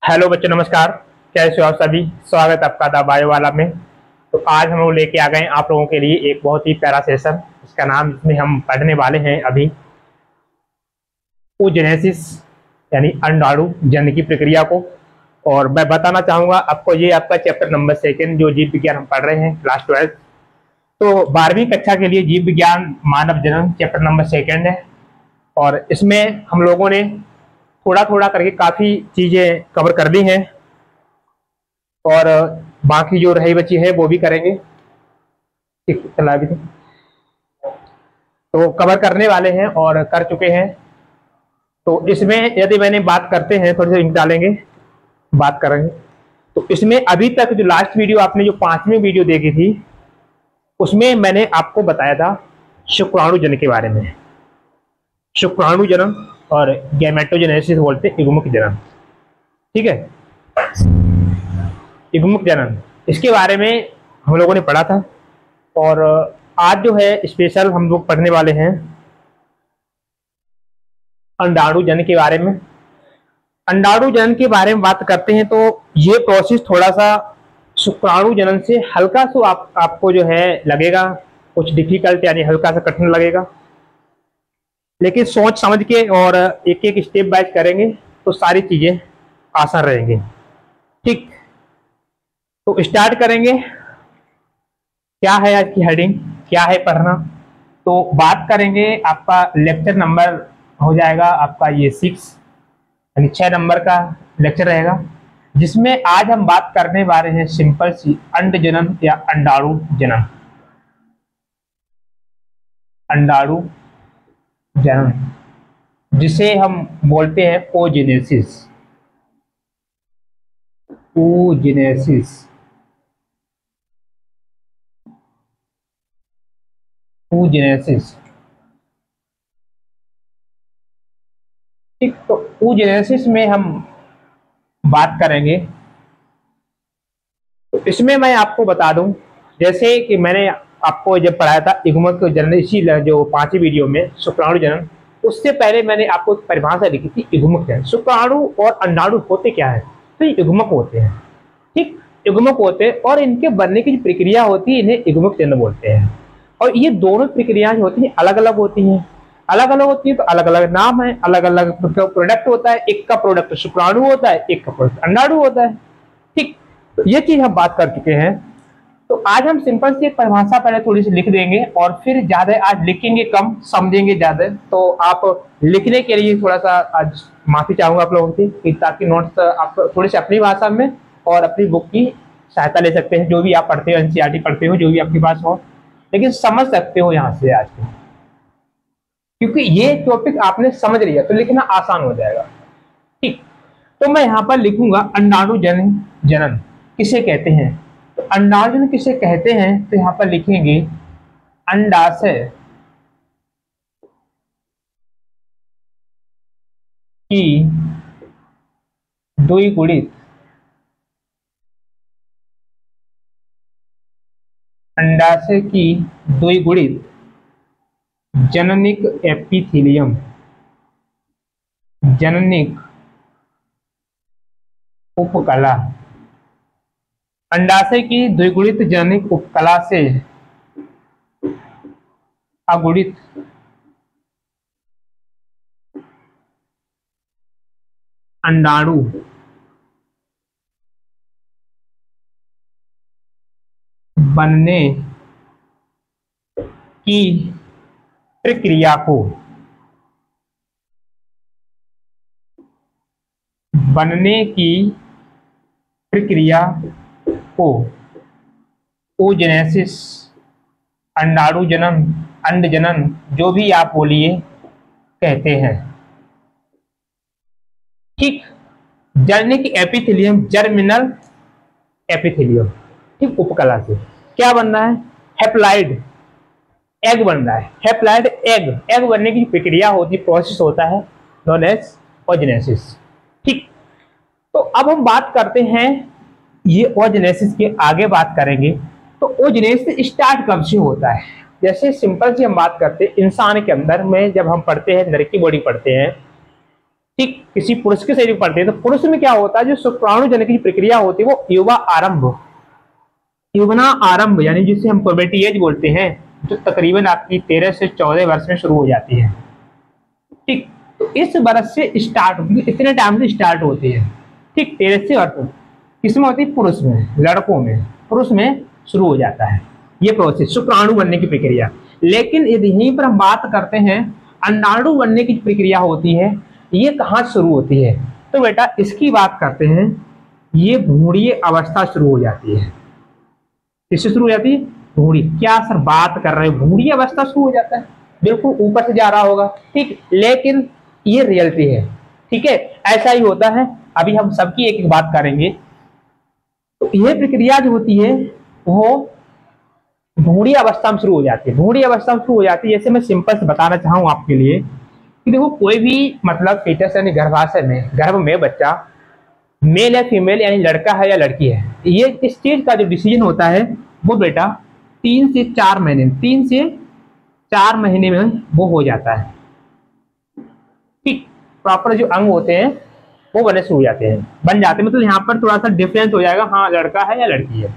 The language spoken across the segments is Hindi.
हेलो बच्चों, नमस्कार। कैसे हो आप सभी? स्वागत है आपका द बायो वाला में। तो आज हम लोग लेके आ गए आप लोगों के लिए एक बहुत ही प्यारा सेशन। इसका नाम, इसमें हम पढ़ने वाले हैं अभी oogenesis यानी अंडाणु जन्म की प्रक्रिया को। और मैं बताना चाहूंगा आपको, ये आपका चैप्टर नंबर 2 जो जीव विज्ञान हम पढ़ रहे हैं क्लास 12। तो 12वीं कक्षा के लिए जीव विज्ञान मानव जन्म चैप्टर नंबर 2 है। और इसमें हम लोगों ने थोड़ा थोड़ा करके काफी चीजें कवर कर दी हैं, और बाकी जो रही बची है वो भी करेंगे। ठीक, चला भी तो कवर करने वाले हैं और कर चुके हैं। तो इसमें यदि मैंने बात करते हैं, थोड़ी सी डालेंगे, बात करेंगे। तो इसमें अभी तक जो लास्ट वीडियो आपने जो 5वीं वीडियो देखी थी, उसमें मैंने आपको बताया था शुक्राणु जन्म के बारे में। शुक्राणु जन्म और गैमेटोजेनेसिस बोलते हैं, युग्मक जन्म। ठीक है, युग्मक जन्म, इसके बारे में हम लोगों ने पढ़ा था। और आज जो है स्पेशल हम लोग पढ़ने वाले हैं अंडाणु जन्म के बारे में। अंडाणु जन्म के बारे में बात करते हैं तो ये प्रोसेस थोड़ा सा शुक्राणु जन्म से हल्का सा आपको जो है लगेगा कुछ डिफिकल्ट, यानी हल्का सा कठिन लगेगा। लेकिन सोच समझ के और एक एक स्टेप बाय करेंगे तो सारी चीजें आसान रहेंगी। ठीक, तो स्टार्ट करेंगे। क्या है आज की हेडिंग, क्या है पढ़ना? तो बात करेंगे, आपका लेक्चर नंबर हो जाएगा आपका ये 6, यानी 6 नंबर का लेक्चर रहेगा, जिसमें आज हम बात करने वाले हैं सिंपल सी अंड जन्म या अंडाणु जन्म। अंडाणु जन्म, जिसे हम बोलते हैं oogenesis। oogenesis, oogenesis। ठीक, तो oogenesis में हम बात करेंगे। तो इसमें मैं आपको बता दूं, जैसे कि मैंने आपको जब पढ़ाया था युग्मक जन्म, इसी जो 5वीं वीडियो में शुक्राणु जन्म, उससे पहले मैंने आपको एक परिभाषा लिखी थी युग्मक जन्म। शुक्राणु और अंडाणु होते क्या है? तो युग्मक होते हैं। ठीक, युग्मक होते हैं और इनके बनने की जो प्रक्रिया होती है इन्हें युग्मक जन्म बोलते हैं। और ये दोनों प्रक्रियाएं होती हैं अलग अलग होती हैं। अलग अलग होती है तो अलग अलग नाम है, अलग अलग प्रोडक्ट होता है। एक का प्रोडक्ट शुक्राणु होता है, एक का प्रोडक्ट अंडाणु होता है। ठीक, तो ये चीज हम बात कर चुके हैं। तो आज हम सिंपल सी एक परिभाषा पहले थोड़ी सी लिख देंगे, और फिर ज्यादा आज लिखेंगे कम, समझेंगे ज्यादा। तो आप लिखने के लिए थोड़ा सा आज माफी चाहूंगा आप लोगों से, ताकि नोट्स आप थोड़ी सी अपनी भाषा में और अपनी बुक की सहायता ले सकते हैं। जो भी आप पढ़ते हो, एनसीईआरटी पढ़ते हो, जो भी आपके पास हो, लेकिन समझ सकते हो यहाँ से आज के, क्योंकि ये टॉपिक आपने समझ लिया तो लिखना आसान हो जाएगा। ठीक, तो मैं यहाँ पर लिखूंगा अंडाणु जनन किसे कहते हैं। तो अंडाणु जनन किसे कहते हैं, तो यहाँ पर लिखेंगे अंडाशय की द्विगुणित अंडाशय की द्विगुणित जननिक एपिथेलियम, जननिक उपकला। अंडाशय की द्विगुणित जननिक उपकला से अगुणित अंडाणु बनने की प्रक्रिया को, बनने की प्रक्रिया को oogenesis, अंडाणु जनन, अंड जनन, जो भी आप बोलिए, कहते हैं। ठीक, जननिक एपिथेलियम, जर्मिनल एपिथेलियम। ठीक, उपकला से क्या बन रहा है? हैप्लॉइड एग बन रहा है। हैप्लॉइड एग, एग बनने की प्रक्रिया होती, प्रोसेस होता है, नोन एज oogenesis। ठीक, तो अब हम बात करते हैं ये oogenesis के आगे बात करेंगे। तो oogenesis स्टार्ट कब से होता है? जैसे सिंपल सी हम बात करते हैं, इंसान के अंदर में जब हम पढ़ते हैं, नर की बॉडी पढ़ते हैं, ठीक, किसी पुरुष के शरीर पड़ते हैं तो पुरुष में क्या होता है, जो शुक्राणु जनन की प्रक्रिया होती है वो युवा आरंभ, युवना आरंभ यानी जिसे हम प्यूबर्टी एज बोलते हैं, जो तकरीबन आपकी 13 से 14 वर्ष में शुरू हो जाती है। ठीक, तो इस वर्ष से स्टार्ट होती है, इतने टाइम से स्टार्ट होती है। ठीक, 13 से वर्ष किसमें होती है, पुरुष में, लड़कों में, पुरुष में शुरू हो जाता है ये प्रोसेस, शुक्राणु बनने की प्रक्रिया। लेकिन यहीं पर हम बात करते हैं अंडाणु बनने की प्रक्रिया होती है, ये कहाँ शुरू होती है, तो बेटा इसकी बात करते हैं, ये भ्रूणीय अवस्था शुरू हो जाती है। किससे शुरू हो जाती है, भ्रूणी। क्या सर बात कर रहे हैं, भ्रूणीय अवस्था शुरू हो जाता है, बिल्कुल ऊपर से जा रहा होगा। ठीक, लेकिन ये रियलिटी है। ठीक है, ऐसा ही होता है। अभी हम सबकी एक एक बात करेंगे। तो यह प्रक्रिया जो होती है वो भ्रूणीय अवस्था में शुरू हो जाती है, भ्रूणीय अवस्था में शुरू हो जाती है। जैसे मैं सिंपल से बताना चाहूँ आपके लिए कि देखो, कोई भी मतलब फीटस यानी गर्भाशय में, गर्भ में बच्चा मेल या फीमेल यानी लड़का है या लड़की है, ये इस चीज का जो डिसीजन होता है वो बेटा 3 से 4 महीने, 3 से 4 महीने में वो हो जाता है। ठीक, प्रॉपर जो अंग होते हैं वो बनने शुरू हो जाते हैं, बन जाते हैं। मतलब यहाँ पर थोड़ा सा डिफरेंस हो जाएगा, हाँ लड़का है या लड़की है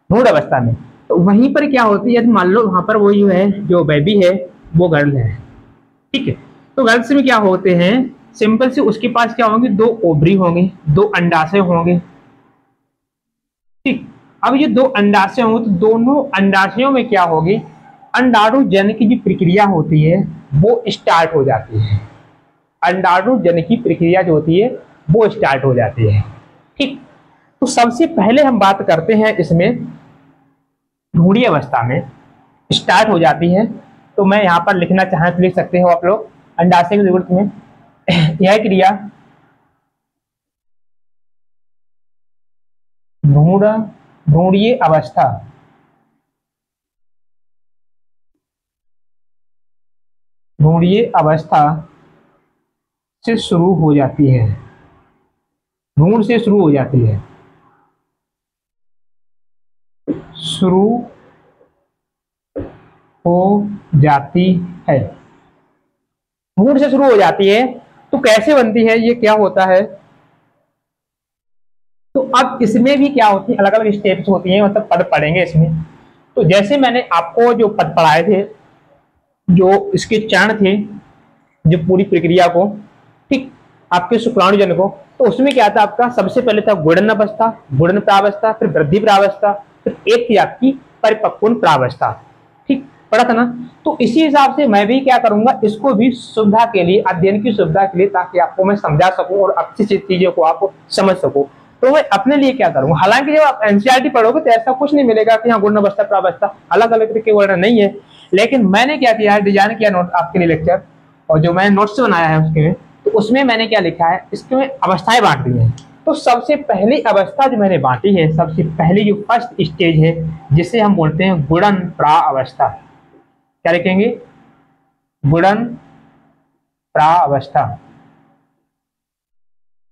भ्रूण अवस्था में। तो वहीं पर क्या होती है, मान लो वहां पर वो जो है, जो बेबी है वो गर्ल है। ठीक है, तो गर्ल्स में क्या होते हैं, सिंपल से उसके पास क्या होंगे, 2 ओवरी होंगे, 2 अंडाशय होंगे। ठीक, अब ये 2 अंडाशय होंगे तो दोनों अंडाशयों में क्या होगी, अंडाणु जनन की जो प्रक्रिया होती है वो स्टार्ट हो जाती है। अंडाणु जनन की प्रक्रिया जो होती है वो स्टार्ट हो जाती है। ठीक, तो सबसे पहले हम बात करते हैं इसमें भ्रूणीय अवस्था में स्टार्ट हो जाती है। तो मैं यहाँ पर लिखना चाहें तो लिख सकते हो आप लोग, अंडाशय की जरूरत में यह क्रिया भ्रूणीय अवस्था, भ्रूणीय अवस्था से शुरू हो जाती है, भ्रूण से शुरू हो जाती है, शुरू हो जाती है, भ्रूण से शुरू हो जाती है। तो कैसे बनती है, ये क्या होता है, तो अब इसमें भी क्या होती है, अलग अलग स्टेप्स होती हैं, मतलब पद पढ़ेंगे इसमें। तो जैसे मैंने आपको जो पद पढ़ाए थे, जो इसके चरण थे, जो पूरी प्रक्रिया को, ठीक, आपके शुक्राणु जनन को, तो उसमें क्या था आपका, सबसे पहले था गुणन अवस्था, गुणन प्रावस्था, फिर वृद्धि प्रावस्था, फिर एक थी आपकी परिपक्वन प्रावस्था। ठीक, पढ़ा था ना। तो इसी हिसाब से मैं भी क्या करूंगा, इसको भी सुविधा के लिए, अध्ययन की सुविधा के लिए, ताकि आपको मैं समझा सकूं और अच्छी चीजों को आप समझ सको, तो मैं अपने लिए क्या करूंगा। हालांकि जब आप एनसीईआरटी पढ़ोगे तो ऐसा कुछ नहीं मिलेगा कि हाँ गुण अवस्था प्रावस्था अलग अलग तरीके वर्णन नहीं है। लेकिन मैंने क्या किया है, डिजाइन किया नोट आपके लिए लेक्चर, और जो मैंने नोट्स बनाया है उसके में, तो उसमें मैंने क्या लिखा है, इसके में अवस्थाएं बांट दी हैं। तो सबसे पहली अवस्था जो मैंने बांटी है, सबसे पहली जो फर्स्ट स्टेज है, जिसे हम बोलते हैं गुणन प्रावस्था। क्या लिखेंगे, गुणन प्रावस्था,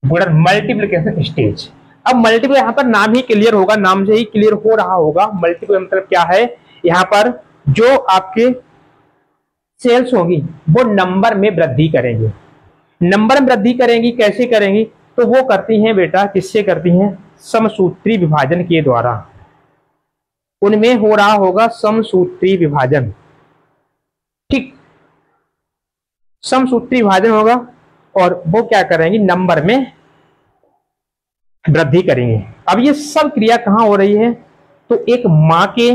गुणन मल्टीप्लिकेशन स्टेज। अब मल्टीपल यहाँ पर नाम ही क्लियर होगा, नाम से ही क्लियर हो रहा होगा। मल्टीपल मतलब क्या है, यहाँ पर जो आपके सेल्स होंगी वो नंबर में वृद्धि करेंगे, नंबर में वृद्धि करेंगी। कैसे करेंगी, तो वो करती हैं बेटा, किससे करती हैं, समसूत्री विभाजन के द्वारा। उनमें हो रहा होगा समसूत्री विभाजन। ठीक, समसूत्री विभाजन होगा और वो क्या करेंगी, नंबर में वृद्धि करेंगे। अब ये सब क्रिया कहां हो रही है, तो एक मां के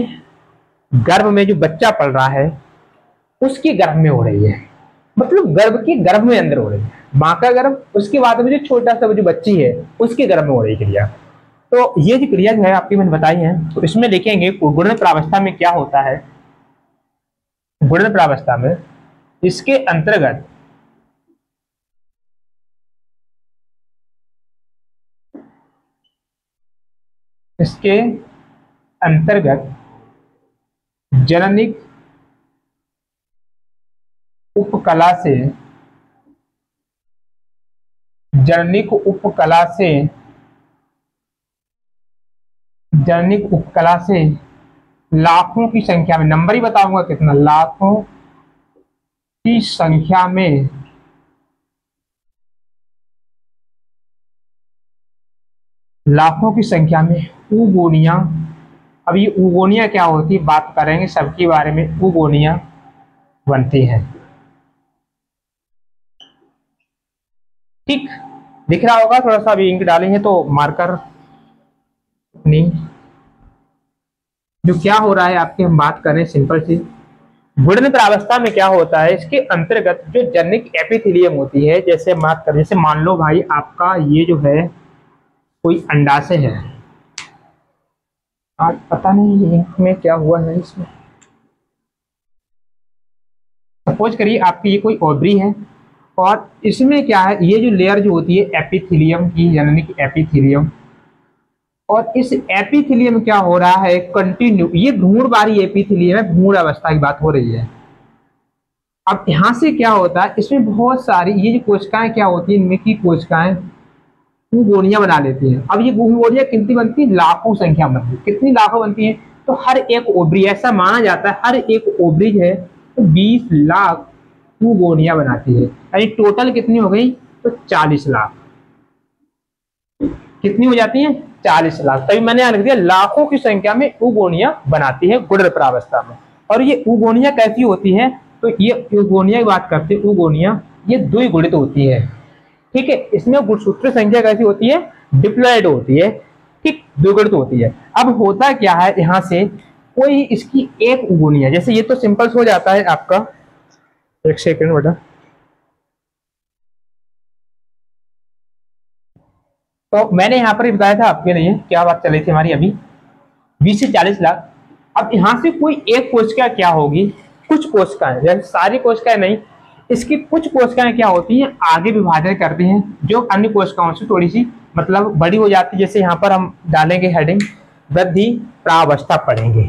गर्भ में जो बच्चा पल रहा है उसके गर्भ में हो रही है, मतलब गर्भ के गर्भ में अंदर हो रही है, मां का गर्भ, उसके बाद में जो छोटा सा जो बच्ची है उसके गर्भ में हो रही क्रिया। तो ये जो क्रिया जो है आपकी मैंने बताई है, तो इसमें देखेंगे गुणन प्रावस्था में क्या होता है। गुणन प्रावस्था में इसके अंतर्गत जननिक उपकला से, जननिक उपकला से, जननिक उपकला से लाखों की संख्या में, नंबर ही बताऊंगा कितना, लाखों की संख्या में लाखों की संख्या में ऊगोनिया। अब ये ऊगोनिया क्या होती है बात करेंगे सबके बारे में। ऊगोनिया बनती है। ठीक, दिख रहा होगा थोड़ा सा, अभी इंक डाले हैं तो मार्कर नहीं। जो क्या हो रहा है आपकी हम बात करें सिंपल सी। गुणन प्रावस्था में क्या होता है, इसके अंतर्गत जो जनिक एपिथेलियम होती है, जैसे बात करें, जैसे मान लो भाई आपका ये जो है कोई अंडाशय है। आज पता नहीं ये इंक में क्या हुआ है इसमें। सपोज करिए आपकी ये कोई ओवरी है और इसमें क्या है, ये जो लेयर जो होती है एपिथेलियम की, जनिक एपिथेलियम, और इस एपिथेलियम में क्या हो रहा है कंटिन्यू, ये भ्रूणवारी एपिथेलियम है, भ्रूण अवस्था की बात हो रही है। अब यहां से क्या होता है, इसमें बहुत सारी ये जो कोशिकाएं क्या होती है, इनमें की कोशिकाएं गोनियां बना लेती हैं। अब ये गोनियां कितनी बनती है, लाखों संख्या बनती है। कितनी लाखों बनती है, तो हर एक ओवरी, ऐसा माना जाता है हर एक ओवरी है तो 20 लाख गोनियां बनाती है। यानी टोटल कितनी हो गई, तो 40 लाख। कितनी हो जाती है, 40 लाख। तभी मैंने यहां लिख दिया लाखों की संख्या में ऊगोनिया बनाती है गुणन प्रावस्था में। और ये ऊगोनिया कैसी होती है, तो ये ऊगोनिया की बात करते हैं, ऊगोनिया ये द्विगुणित होती है। ठीक है, इसमें गुणसूत्र संख्या कैसी होती है, डिप्लॉयड होती है। ठीक, द्विगुणित होती है। अब होता क्या है, यहां से कोई इसकी एक ऊगोनिया, जैसे ये तो सिंपल हो जाता है आपका, एक सेकेंड बेटा। तो मैंने यहाँ पर बताया था आपके लिए क्या बात चल रही थी हमारी अभी, 20 से 40 लाख। अब यहाँ से कोई एक कोशिका क्या होगी, कुछ कोशिकाएं, जैसे सारी कोशिकाएं नहीं, इसकी कुछ कोशिकाएं क्या होती हैं, आगे विभाजन करती हैं, जो अन्य कोशिकाओं से थोड़ी सी मतलब बड़ी हो जाती है। जैसे यहाँ पर हम डालेंगे हेडिंग वृद्धि प्रावस्था पढ़ेंगे,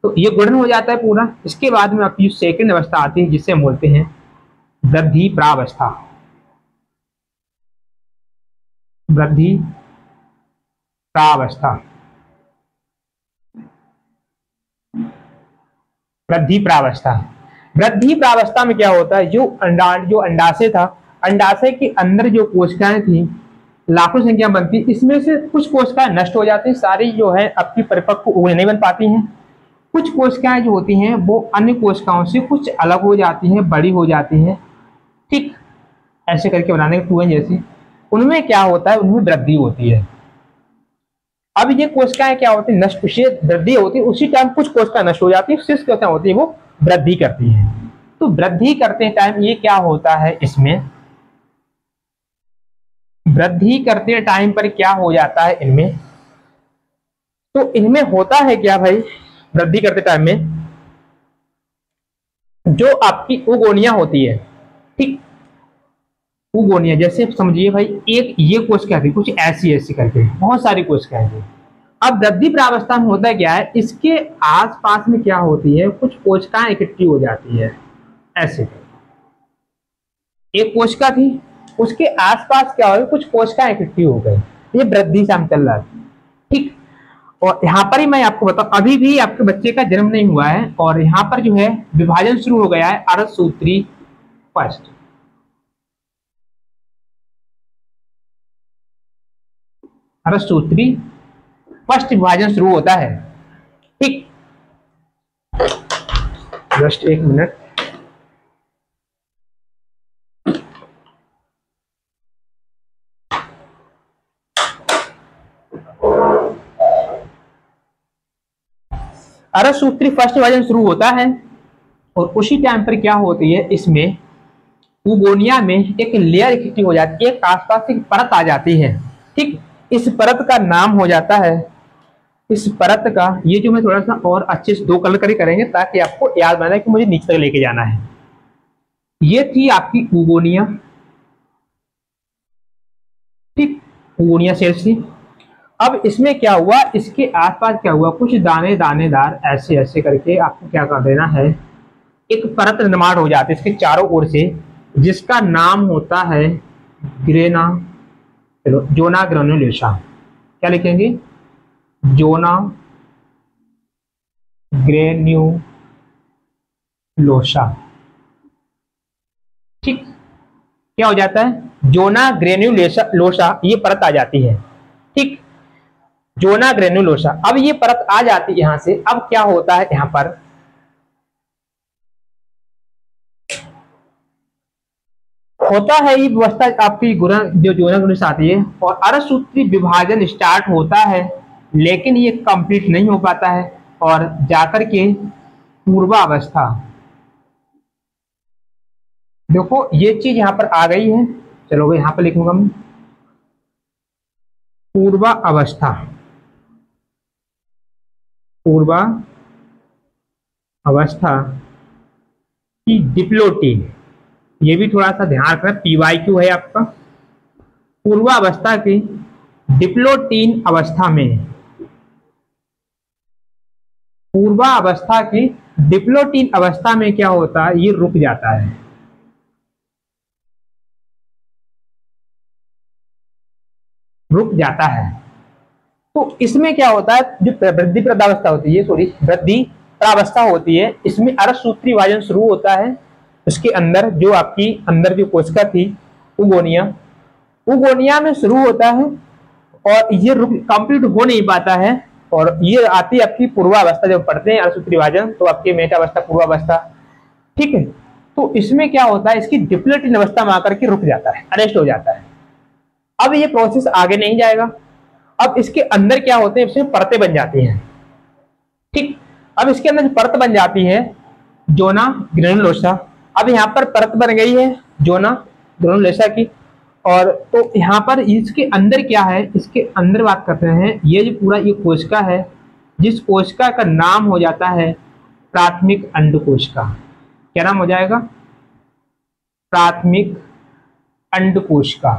तो ये गुणन हो जाता है पूरा। इसके बाद में आपकी सेकंड अवस्था आती है जिसे हम बोलते हैं वृद्धि प्रावस्था। वृद्धि प्रावस्था, वृद्धि प्रावस्था। वृद्धि प्रावस्था में क्या होता है, जो अंडाशय था, अंडाशय के अंदर जो कोशिकाएं थी लाखों संख्या बनती, इसमें से कुछ कोशिकाएं नष्ट हो जाती हैं, सारी जो है आपकी परिपक्व उगने नहीं बन पाती हैं। कुछ कोशिकाएं जो होती हैं वो अन्य कोशिकाओं से कुछ अलग हो जाती हैं, बड़ी हो जाती हैं। ठीक, ऐसे करके बनाने के 2n जैसी, उनमें क्या होता है, उनमें वृद्धि होती है। अब ये कोशिकाएं क्या होती है, नष्ट, उसे वृद्धि होती है, उसी टाइम कुछ कोशिकाएं नष्ट हो जाती है, शेष कोशिकाएं होती है वो वृद्धि करती है। तो वृद्धि करते टाइम ये क्या होता है, इसमें वृद्धि करते टाइम पर क्या हो जाता है इनमें, तो इनमें होता है क्या भाई, वृद्धि करते टाइम में जो आपकी ऊगोनिया होती है, ठीक, ऊगोनिया जैसे समझिए भाई एक ये कोशिका थी, कुछ ऐसी ऐसी करके बहुत सारी कोशिकाएं थी। अब वृद्धि प्रावस्था में होता क्या है, इसके आसपास में क्या होती है, कुछ कोशिकाएं इकट्ठी हो जाती है ऐसे। एक कोशिका थी, उसके आसपास क्या हो, कुछ कोशिकाएं इकट्ठी हो गई, ये वृद्धि से चल रहा है। ठीक, और यहाँ पर ही मैं आपको बताऊं, अभी भी आपके बच्चे का जन्म नहीं हुआ है और यहाँ पर जो है विभाजन शुरू हो गया है अर्धसूत्री फर्स्ट। अर्धसूत्री फर्स्ट विभाजन शुरू होता है। ठीक, जस्ट एक मिनट। अर्धसूत्री फर्स्ट विभाजन शुरू होता है और उसी टाइम पर क्या होती है, इसमें ऊगोनिया में एक लेयर इकट्ठी हो जाती है, एक आसपास एक परत आ जाती है। ठीक, इस परत का नाम हो जाता है, इस परत का, ये जो मैं थोड़ा सा और अच्छे से 2 कलर करके करेंगे ताकि आपको याद बना कि मुझे नीचे तक लेके जाना है। ये थी आपकी ऊगोनिया। ठीक, ऊगोनिया सेल्स थी। अब इसमें क्या हुआ, इसके आसपास क्या हुआ, कुछ दाने दानेदार ऐसे ऐसे करके आपको क्या कर देना है, एक परत निर्माण हो जाती है इसके चारों ओर से, जिसका नाम होता है ग्रेना, जोना ग्रेन्युलोसा। क्या लिखेंगे, जोना ग्रेन्युलोसा। ठीक, क्या हो जाता है, जोना ग्रेन्युलोसा, ये परत आ जाती है। ठीक, जोना ग्रेनुलोसा। अब ये परत आ जाती है यहां से। अब क्या होता है यहां पर, होता है ये व्यवस्था आपकी जो जोना ग्रेनुलोसा आती है और अर्धसूत्री विभाजन स्टार्ट होता है, लेकिन ये कंप्लीट नहीं हो पाता है और जाकर के पूर्वावस्था, देखो ये चीज यहां पर आ गई है। चलो यहां पर लिखूंगा मैं पूर्वावस्था, पूर्वावस्था की डिप्लोटीन, ये भी थोड़ा सा ध्यान रखना, PYQ है आपका। पूर्वावस्था की डिप्लोटीन अवस्था में, पूर्वावस्था की डिप्लोटीन अवस्था में क्या होता है, ये रुक जाता है, रुक जाता है। तो इसमें क्या होता है, जो वृद्धि प्रदावस्था होती है, सॉरी वृद्धि प्रावस्था होती है, इसमें अर्धसूत्री विभाजन शुरू होता है। उसके अंदर जो आपकी अंदर जो कोशिका थी उगोनिया, उगोनिया में शुरू होता है और ये कंप्लीट हो नहीं पाता है और ये आती है आपकी पूर्वावस्था। जब पढ़ते हैं अर्धसूत्री विभाजन तो आपकी मेटावस्था, पूर्वावस्था, ठीक है। तो इसमें क्या होता है, इसकी डिप्लोटीन अवस्था में आकर के रुक जाता है, अरेस्ट हो जाता है। अब ये प्रोसेस आगे नहीं जाएगा। अब इसके अंदर क्या होते हैं, इसमें परतें बन जाती हैं, ठीक। अब इसके अंदर परत बन जाती है जोना ग्रेनुलोसा। अब यहाँ पर परत बन गई है जोना ग्रेनुलोसा की, और तो यहाँ पर इसके अंदर क्या है, इसके अंदर बात करते हैं, ये जो पूरा ये कोशिका है, जिस कोशिका का नाम हो जाता है प्राथमिक अंडकोशिका। क्या नाम हो जाएगा, प्राथमिक अंडकोशिका,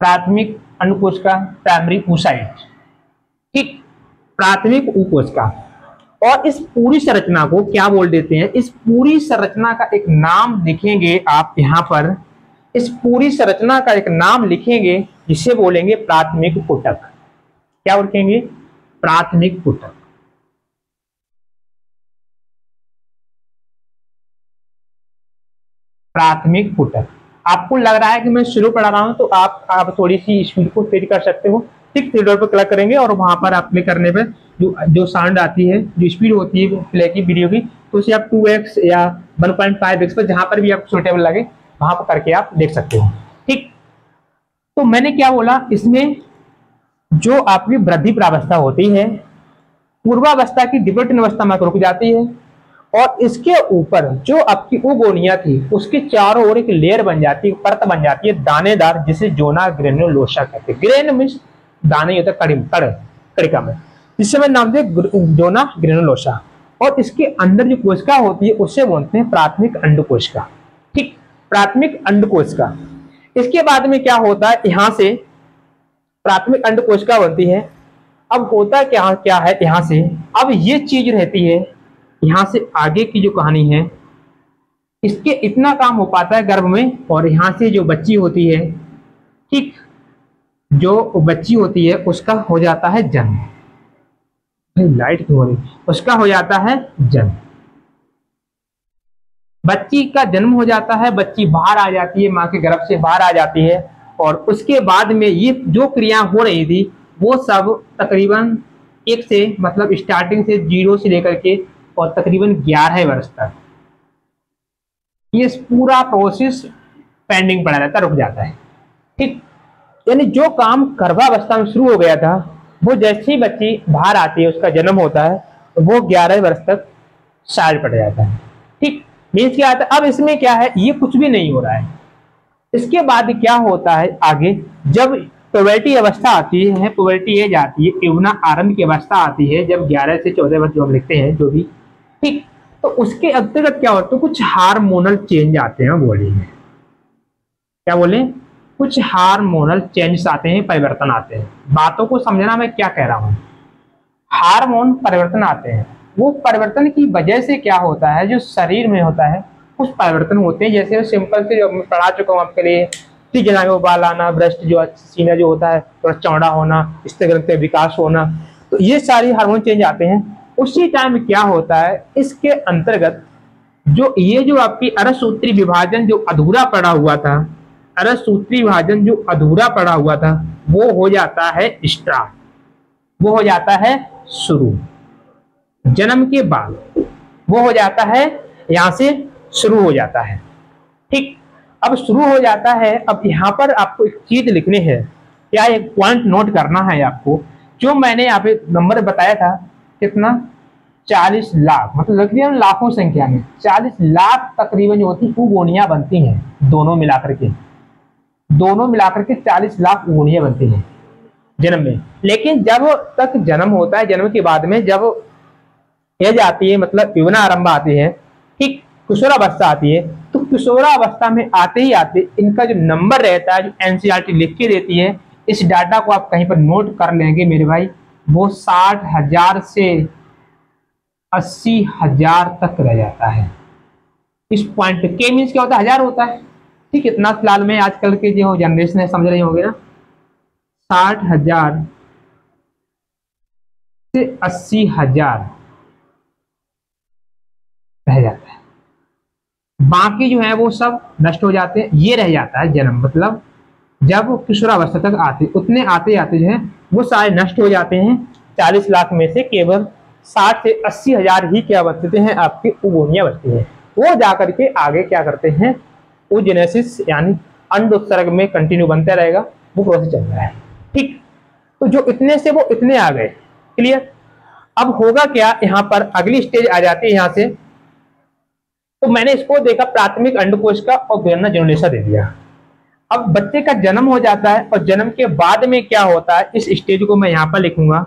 प्राथमिक अंडकोशिका, प्राइमरी oocyte, ठीक, प्राथमिक कोशिका। और इस पूरी संरचना को क्या बोल देते हैं, इस पूरी संरचना का एक नाम लिखेंगे आप यहां पर, इस पूरी संरचना का एक नाम लिखेंगे जिसे बोलेंगे प्राथमिक पुटक। क्या लिखेंगे, प्राथमिक पुटक। प्राथमिक पुटक। आपको लग रहा है कि मैं स्लो पढ़ा रहा हूं तो आप थोड़ी सी स्पीड को तेज कर सकते हो, ठीक, थ्री पर क्लिक करेंगे और वहां पर आप क्लिक करने पे जो साउंड आती है, जो स्पीड होती है प्ले की वीडियो की, तो उसे आप 2x या 1.5x पर जहां पर भी आपको सुटेबल लगे वहां पर करके आप देख सकते हो, ठीक। तो मैंने क्या बोला, इसमें जो आपकी वृद्धि प्रावस्था होती है, पूर्वावस्था की डिप्लोटीन अवस्था में रुक जाती है और इसके ऊपर जो आपकी उगोनिया थी उसके चारों ओर एक लेयर बन जाती है, परत बन जाती है दानेदार, जिसे जोना ग्रेनुलोसा कहते हैं। ग्रेन मींस दाने होता है, कड़िका में, जिससे मैं नाम दे जोना ग्रेनुलोसा। और इसके अंदर जो कोशिका होती है उसे बोलते हैं प्राथमिक अंडकोशिका, ठीक, प्राथमिक अंडकोशिका। इसके बाद में क्या होता है, यहां से प्राथमिक अंडकोशिका बनती है। अब होता क्या क्या है यहां से, अब ये चीज रहती है यहां से आगे की जो कहानी है, इसके इतना काम हो पाता है गर्भ में, और यहां से जो बच्ची होती है, ठीक, जो बच्ची होती है उसका हो जाता है जन्म। लाइट क्यों हो रही, उसका हो जाता है जन्म, बच्ची का जन्म हो जाता है, बच्ची बाहर आ जाती है, मां के गर्भ से बाहर आ जाती है। और उसके बाद में ये जो क्रिया हो रही थी वो सब तकरीबन एक से, मतलब स्टार्टिंग से 0 से लेकर के और तकरीबन 11 वर्ष तक ये पूरा प्रोसेस पेंडिंग पड़ा रहता, रुक जाता है, ठीक। यानी जो काम गर्भावस्था में शुरू हो गया था वो जैसे ही बच्ची बाहर आती है, उसका जन्म होता है, वो 11 वर्ष तक साइड पड़ जाता है, ठीक। मीन्स क्या आता है, अब इसमें क्या है, ये कुछ भी नहीं हो रहा है। इसके बाद क्या होता है आगे, जब प्यूबर्टी अवस्था आती है, प्यूबर्टी एज आती है, यौवना आरंभ की अवस्था आती है, जब 11 से 14 वर्ष जो हम लिखते हैं जो भी, ठीक। तो उसके अंतर्गत क्या होता है, कुछ हार्मोनल चेंज आते हैं बॉडी में। क्या बोले, कुछ हार्मोनल चेंज आते हैं, परिवर्तन आते हैं। बातों को समझना मैं क्या कह रहा हूं, हार्मोन परिवर्तन आते हैं। वो परिवर्तन की वजह से क्या होता है, जो शरीर में होता है कुछ परिवर्तन होते हैं। जैसे सिंपल से जो मैं पढ़ा चुका हूँ आपके लिए, जना में उबाल आना, ब्रेस्ट जो सीना जो होता है थोड़ा चौड़ा होना, स्तन के विकास होना, तो ये सारी हार्मोन चेंज आते हैं। उसी टाइम क्या होता है, इसके अंतर्गत जो ये जो आपकी अर्धसूत्री विभाजन जो अधूरा पड़ा हुआ था, अर्धसूत्री विभाजन जो अधूरा पड़ा हुआ था वो हो जाता है स्टार्ट, वो हो जाता है शुरू। जन्म के बाद वो हो जाता है, यहां से शुरू हो जाता है। ठीक, अब शुरू हो जाता है। अब यहां पर आपको एक चीज लिखनी है, क्या एक पॉइंट नोट करना है आपको। जो मैंने यहाँ पे नंबर बताया था कितना, 40 लाख, मतलब लगती है लाखों संख्या में 40 लाख तकरीबन जो होती उगोनियां बनती हैं दोनों मिलाकर के, दोनों मिलाकर के 40 लाख उगोनियां बनती हैं जन्म में। लेकिन जब तक जन्म होता है, जन्म के बाद में जब एज आती है, मतलब यौवना आरंभ आती है, ठीक, किशोरावस्था आती है, तो किशोरावस्था में आते ही आते इनका जो नंबर रहता है, जो एनसीईआरटी लिख के देती है, इस डाटा को आप कहीं पर नोट कर लेंगे मेरे भाई, वो 60,000 से 80,000 तक रह जाता है। इस पॉइंट के मीन्स क्या होता है, 1000 होता है। ठीक, इतना फिलहाल में आजकल के जो जनरेशन है समझ रहे होंगे ना, 60,000 से 80,000 रह जाता है। बाकी जो है वो सब नष्ट हो जाते हैं। ये रह जाता है जन्म, मतलब जब किशोरावस्था तक आते, उतने आते आते जो है वो सारे नष्ट हो जाते हैं। 40 लाख में से केवल 60 से 80,000 ही क्या बचते हैं, आपकी उगोनियां बचती हैं। वो जाकर के आगे क्या करते हैं, oogenesis यानी अंड उत्सर्ग में कंटिन्यू बनता रहेगा, वो प्रोसेस चल रहा है। ठीक, तो जो इतने से वो इतने आ गए, क्लियर। अब होगा क्या, यहाँ पर अगली स्टेज आ जाती है यहाँ से। तो मैंने इसको देखा प्राथमिक अंडकोश का और ग्रेनुला जेनुलेसा दे दिया। अब बच्चे का जन्म हो जाता है और जन्म के बाद में क्या होता है, इस स्टेज को मैं यहाँ पर लिखूंगा,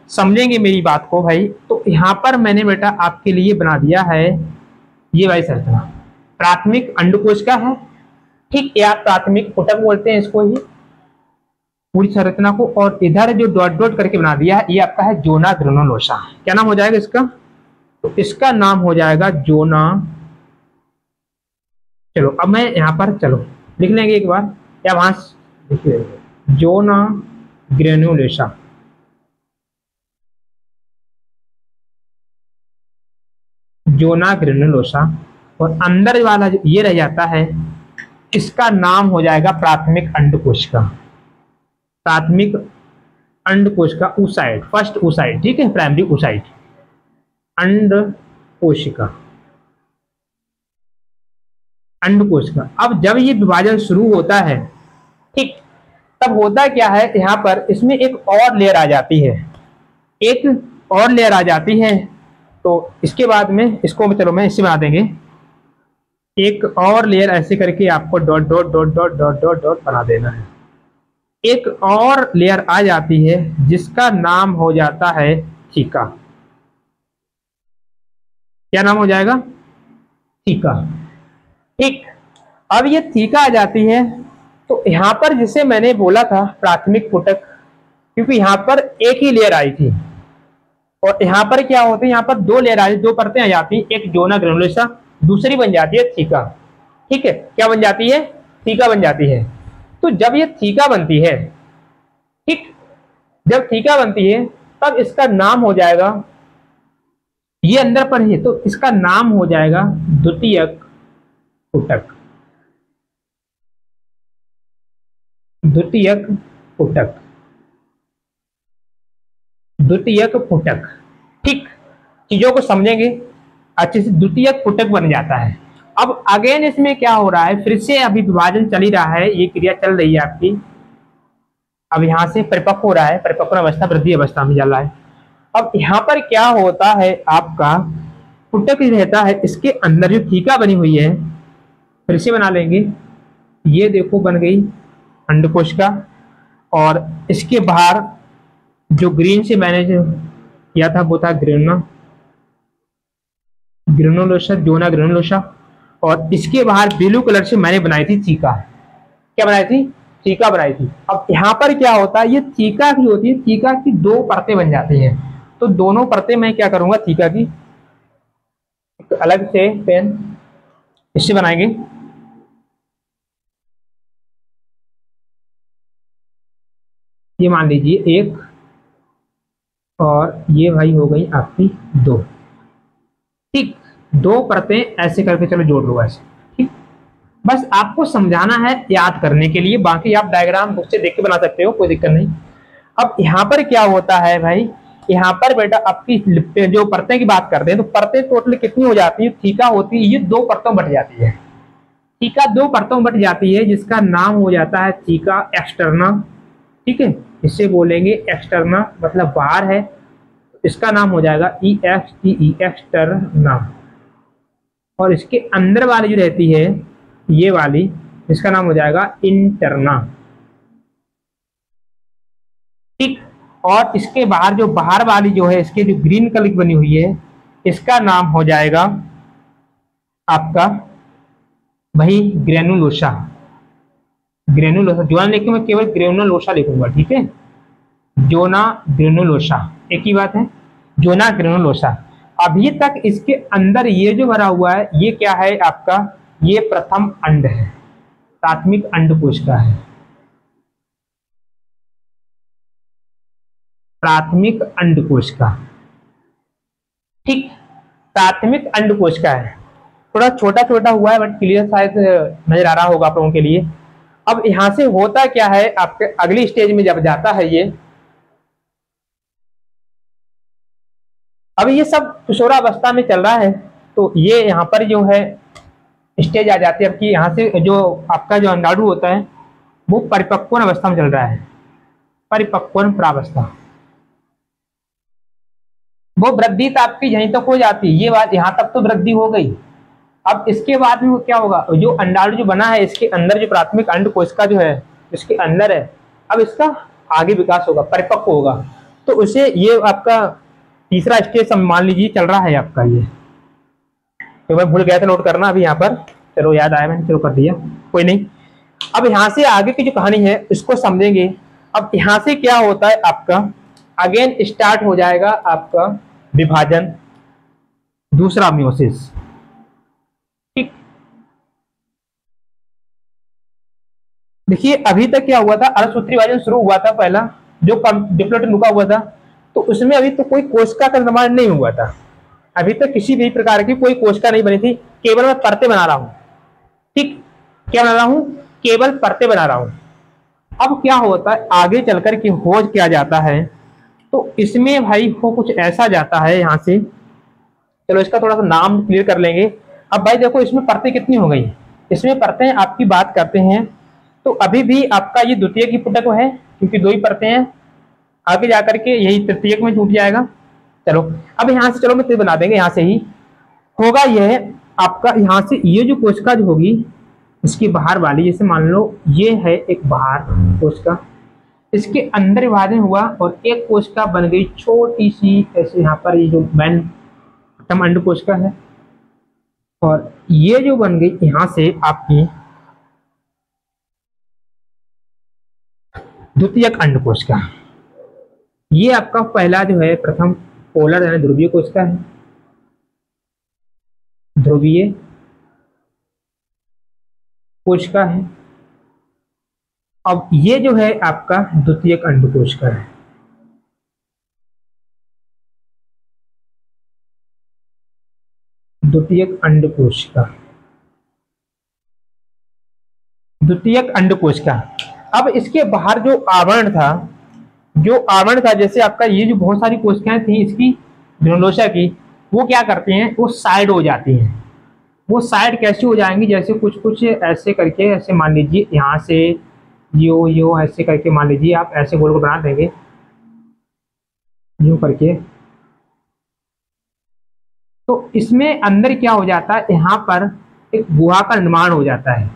समझेंगे मेरी बात को भाई। तो यहाँ पर मैंने बेटा आपके लिए बना दिया है ये भाई संरचना, प्राथमिक अंडकोश का है, ठीक, या प्राथमिक पुटक बोलते हैं इसको ही, पूरी संरचना को। और इधर जो डॉट डॉट करके बना दिया है ये आपका है जोना ग्रेनुलोसा। क्या नाम हो जाएगा इसका, तो इसका नाम हो जाएगा जोना। चलो अब मैं यहाँ पर चलो लिख लेंगे एक बार, या वहां देखिए जोना ग्रेनुलेसा। जोना ग्रेनुलोसा, और अंदर वाला जो ये रह जाता है, इसका नाम हो जाएगा प्राथमिक अंडकोश का, प्राथमिक अंडकोश का oocyte, फर्स्ट oocyte, ठीक है, प्राइमरी oocyte, अंड कोशिका, अंड कोशिका। अब जब ये विभाजन शुरू होता है, ठीक, तब होता क्या है, यहाँ पर इसमें एक और लेयर आ जाती है, एक और लेयर आ जाती है। तो इसके बाद में इसको चलो मैं इससे बना देंगे, एक और लेयर ऐसे करके आपको dot dot dot dot dot dot dot बना देना है। एक और लेयर आ जाती है जिसका नाम हो जाता है थीका। क्या नाम हो जाएगा, थीका। ठीक, अब ये थीका आ जाती है। तो यहां पर जिसे मैंने बोला था प्राथमिक पुटक, क्योंकि यहां पर एक ही लेयर आई थी, और यहाँ पर क्या होता है, यहाँ पर दो लेयर आई, दो परतें आ जाती, एक जोना ग्रेनुलोसा, दूसरी बन जाती है थीका। ठीक है, क्या बन जाती है, थीका बन जाती है। तो जब ये थीका बनती है, ठीक, जब थीका बनती है तब इसका नाम हो जाएगा, ये अंदर पर है तो इसका नाम हो जाएगा द्वितीयक पुटक, द्वितीयक पुटक, द्वितीयक पुटक। ठीक, चीजों को समझेंगे अच्छे से, द्वितीयक पुटक बन जाता है। अब अगेन इसमें क्या हो रहा है, फिर से अभी विभाजन चल ही रहा है, ये क्रिया चल रही है आपकी। अब यहां से परिपक्व हो रहा है, परिपक्व अवस्था वृद्धि अवस्था में चल रहा है। अब यहाँ पर क्या होता है, आपका पुटक रहता है, इसके अंदर जो थीका बनी हुई है, फिर से बना लेंगे, ये देखो बन गई अंडकोश का, और इसके बाहर जो ग्रीन से मैंने जो किया था वो था ग्रेनुलोसा, जोना ग्रेनुलोसा, और इसके बाहर ब्लू कलर से मैंने बनाई थी थीका। क्या बनाई थी, थीका बनाई थी। अब यहाँ पर क्या होता है, ये थीका की होती है, थीका की दो परतें बन जाती हैं। तो दोनों परतें मैं क्या करूंगा, थीका की अलग से पेन इससे बनाएंगे, ये मान लीजिए एक, और ये भाई हो गई आपकी दो। ठीक, दो परतें ऐसे करके चलो जोड़ लो ऐसे। ठीक, बस आपको समझाना है याद करने के लिए, बाकी आप डायग्राम बुक से देख के बना सकते हो, कोई दिक्कत नहीं। अब यहाँ पर क्या होता है भाई, यहाँ पर बेटा आपकी जो परतें की बात करते हैं तो परतें टोटल कितनी हो जाती है, थीटा होती है, ये दो परतों में बट जाती है। थीटा दो परतों में बट जाती है जिसका नाम हो जाता है थीटा एक्सटर्ना। ठीक है, इसे बोलेंगे एक्सटर्ना, मतलब बाहर है, इसका नाम हो जाएगा ई एक्स टी ई एक्सटर्ना। और इसके अंदर वाली जो रहती है ये वाली, इसका नाम हो जाएगा इंटरना। ठीक, और इसके बाहर जो बाहर वाली जो है, इसके जो ग्रीन कलर की बनी हुई है, इसका नाम हो जाएगा आपका भाई ग्रेनुलोसा। ग्रेनुलोसा जोना लिख के मैं केवल ग्रेनुलोसा लिखूंगा, ठीक है, जोना ग्रेनुलोसा, एक ही बात है, जोना ग्रेनुलोसा। अभी तक इसके अंदर ये जो भरा हुआ है ये क्या है आपका, ये प्रथम अंड है, प्राथमिक अंडकोश का है, प्राथमिक अंडकोश का। ठीक, प्राथमिक अंडकोश का है, थोड़ा छोटा छोटा हुआ है बट क्लियर शायद नजर आ रहा होगा आप लोगों के लिए। अब यहां से होता क्या है, आपके अगली स्टेज में जब जाता है ये, अब ये सब किशोरावस्था में चल रहा है, तो ये यहाँ पर जो है स्टेज आ जाती है आपकी, यहाँ से जो आपका जो अंडाणु होता है वो परिपक्वन अवस्था में चल रहा है, परिपक्वन प्रावस्था। वो वृद्धि तो आपकी यहीं तक हो जाती है, ये बात यहाँ तक तो वृद्धि हो गई। अब इसके बाद में क्या होगा, जो अंडाणु जो बना है इसके अंदर जो प्राथमिक अंडकोश का जो है इसके अंदर है, अब इसका आगे विकास होगा, परिपक्व होगा, तो उसे ये आपका तीसरा स्टेज मान लीजिए चल रहा है आपका ये, तो मैं भूल गया था नोट करना अभी यहाँ पर, चलो याद आया मैंने, चलो कर दिया, कोई नहीं। अब यहाँ से आगे की जो कहानी है इसको समझेंगे। अब यहाँ से क्या होता है आपका, अगेन स्टार्ट हो जाएगा आपका विभाजन, दूसरा म्योसिस। ठीक, देखिए अभी तक क्या हुआ था, अर्धसूत्री विभाजन शुरू हुआ था पहला, जो डिप्लोइड रुका हुआ था, तो उसमें अभी तो कोई कोशिका का निर्माण नहीं हुआ था, अभी तक किसी भी प्रकार की कोई कोशिका नहीं बनी थी, केवल मैं परतें बना रहा हूं। ठीक, क्या बना रहा हूं, केवल परतें बना रहा हूं। अब क्या होता है आगे चलकर के हो क्या जाता है, तो इसमें भाई हो कुछ ऐसा जाता है यहाँ से, चलो इसका थोड़ा सा नाम क्लियर कर लेंगे। अब भाई देखो इसमें परतें कितनी हो गई, इसमें परतें आपकी बात करते हैं तो अभी भी आपका ये द्वितीय की पुटक है, क्योंकि दो ही परतें हैं, आगे जाकर के यही तृतीयक में छूट जाएगा। चलो अब यहाँ से चलो मैं बना देंगे, यहाँ से ही होगा यह आपका, यहाँ से ये जो कोशिका जो होगी इसकी बाहर वाली, जैसे मान लो ये है एक बाहर कोशिका, इसके अंदर विभाजन हुआ और एक कोशिका बन गई छोटी सी ऐसे, यहाँ पर ये जो मैन प्रथम अंड कोशिका है, और ये जो बन गई यहाँ से आपकी द्वितीयक अंड कोशिका। ये आपका पहला जो है प्रथम पोलर यानी ध्रुवीय कोशिका है, ध्रुवीय कोशिका है। अब ये जो है आपका द्वितीयक अंड कोशिका है, द्वितीयक अंड कोशिका, द्वितीयक अंड कोशिका। अब इसके बाहर जो आवरण था, जो आवरण था, जैसे आपका ये जो बहुत सारी कोशिकाएं थी इसकी ग्रेनुलोसा की, वो क्या करते हैं, वो साइड हो जाती हैं। वो साइड कैसे हो जाएंगी, जैसे कुछ कुछ ऐसे करके, ऐसे मान लीजिए यहाँ से यो यो ऐसे करके, मान लीजिए आप ऐसे गोल को बना देंगे यूं करके, तो इसमें अंदर क्या हो जाता है, यहाँ पर एक गुहा का निर्माण हो जाता है।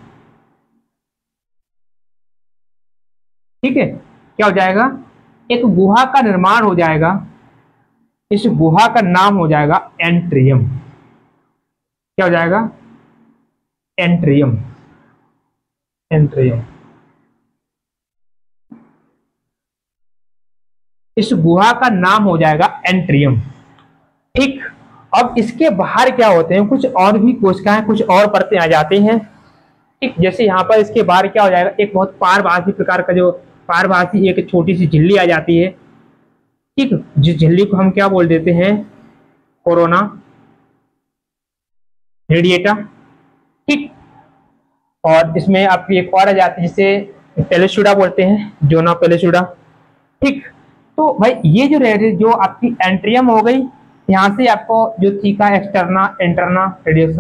ठीक है, क्या हो जाएगा, एक गुहा का निर्माण हो जाएगा, इस गुहा का नाम हो जाएगा एंट्रियम। क्या हो जाएगा, एंट्रियम, एंट्रियम। इस गुहा का नाम हो जाएगा एंट्रियम। ठीक, अब इसके बाहर क्या होते हैं, कुछ और भी कोशिकाएं, कुछ और परतें आ जाती हैं। ठीक, जैसे यहाँ पर इसके बाहर क्या हो जाएगा, एक बहुत पारभासी प्रकार का जो पारभासी एक छोटी सी झिल्ली आ जाती है। ठीक, जिस झिल्ली को हम क्या बोल देते हैं, कोरोना रेडिएटा। ठीक, और इसमें आपकी एक और आ जाती है जिसे पेलिसुडा बोलते हैं, जोना पेलिसुडा। ठीक, तो भाई ये जो जो आपकी एंट्रियम हो गई, यहाँ से आपको जो थीका एक्सटर्ना इंटरना रेडियस,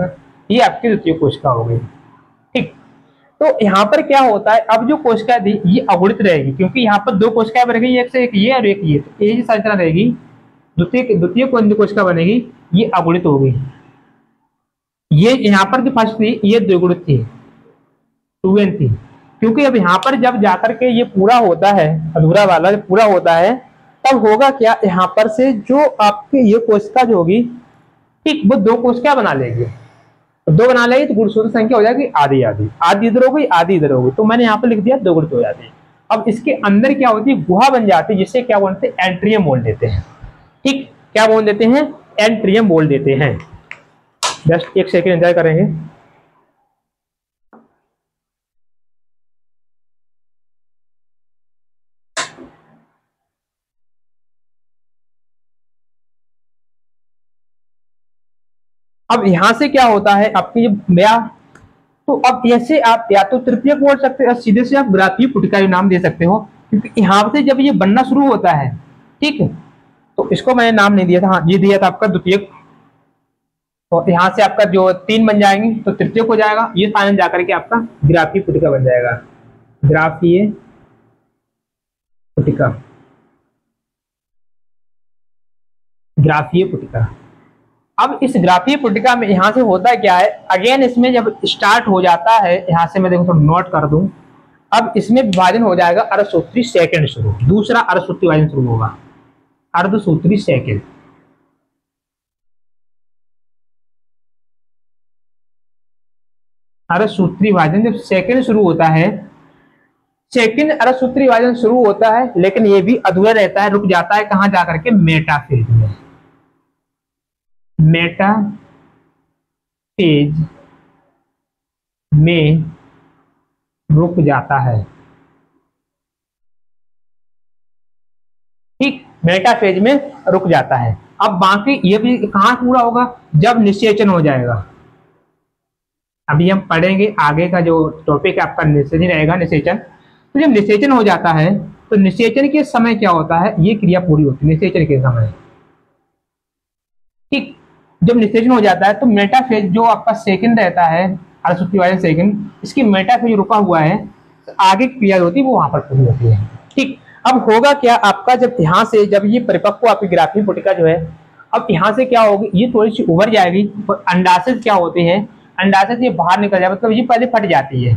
ये आपकी द्वितीय कोशिका हो गई। ठीक, तो यहाँ पर क्या होता है, अब जो कोशिका थी ये अगुणित रहेगी, क्योंकि यहाँ पर दो कोशिकाएं बन गई, एक से एक ये और एक ये, तो ये संरचना रहेगी। द्वितीय द्वितीय कोशिका बनेगी, ये अगुणित हो गई। ये यहाँ पर जो फर्स्ट थी ये द्विगुणित थी, 2n थी, क्योंकि अब यहाँ पर जब जाकर के ये पूरा होता है, अधूरा वाला जब पूरा होता है, तब होगा क्या, यहाँ पर से जो आपकी ये कोशिका जो होगी, ठीक, वो दो कोशिका बना लेगी, दो बना लेगी, तो गुणसूत्र संख्या हो जाएगी आधी आधी, आधी इधर हो गई आधी इधर हो गई, तो मैंने यहाँ पर लिख दिया दो गुणित हो जाती है। अब इसके अंदर क्या होती है, गुहा बन जाती है, जिससे क्या बोलते हैं, एंट्रियम बोल देते हैं। ठीक, क्या बोल देते हैं, एंट्रियम बोल देते हैं। जस्ट एक सेकेंड एंजॉय करेंगे। अब यहां से क्या होता है आपकी ब्याह, तो अब ऐसे आप या तो तृतीयक बोल सकते हो, सीधे से आप ग्राफीय पुटिका नाम दे सकते हो, क्योंकि यहाँ से जब ये बनना शुरू होता है, ठीक है, तो इसको मैंने नाम नहीं दिया था, हाँ ये दिया था आपका द्वितीयक। और यहाँ से आपका जो तीन बन जाएंगे तो तृतीयक हो जाएगा, ये फाइनल जाकर के आपका ग्राफीय पुटिका बन जाएगा, ग्राफीय पुटिका, ग्राफीय पुटिका। अब इस ग्राफीय पुटिका में यहां से होता क्या है, अगेन इसमें जब स्टार्ट हो जाता है, यहां से मैं देखो तो नोट कर दूं, अब इसमें विभाजन हो जाएगा अर्धसूत्री सेकंड शुरू, दूसरा अर्धसूत्री विभाजन शुरू होगा, अर्धसूत्री सेकंड। अर्धसूत्री विभाजन जब सेकंड शुरू होता है, सेकंड अर्धसूत्री विभाजन शुरू होता है, लेकिन ये भी अधूरा रहता है, रुक जाता है कहां जाकर के, मेटाफेज में, मेटाफेज में रुक जाता है। ठीक, मेटाफेज में रुक जाता है। अब बाकी ये भी कहां पूरा होगा, जब निषेचन हो जाएगा। अभी हम पढ़ेंगे आगे का जो टॉपिक आपका निषेचन रहेगा, निषेचन। तो जब निषेचन हो जाता है, तो निषेचन के समय क्या होता है, ये क्रिया पूरी होती है निषेचन के समय। ठीक, जब निषेचन हो जाता है तो मेटाफेज जो आपका सेकंड रहता है, अर्धसूत्री विभाजन सेकंड, इसकी मेटाफेज रुका हुआ है, तो आगे क्रिया होती है वो वहां पर पूरी होती है। ठीक, अब होगा क्या आपका, जब यहाँ से जब ये परिपक्व आपकी ग्राफीय पुटिका जो है, अब यहाँ से क्या होगी, ये थोड़ी सी उभर जाएगी, और अंडाशय क्या होते हैं, अंडाशय से बाहर निकल जाए, मतलब ये पहले फट जाती है।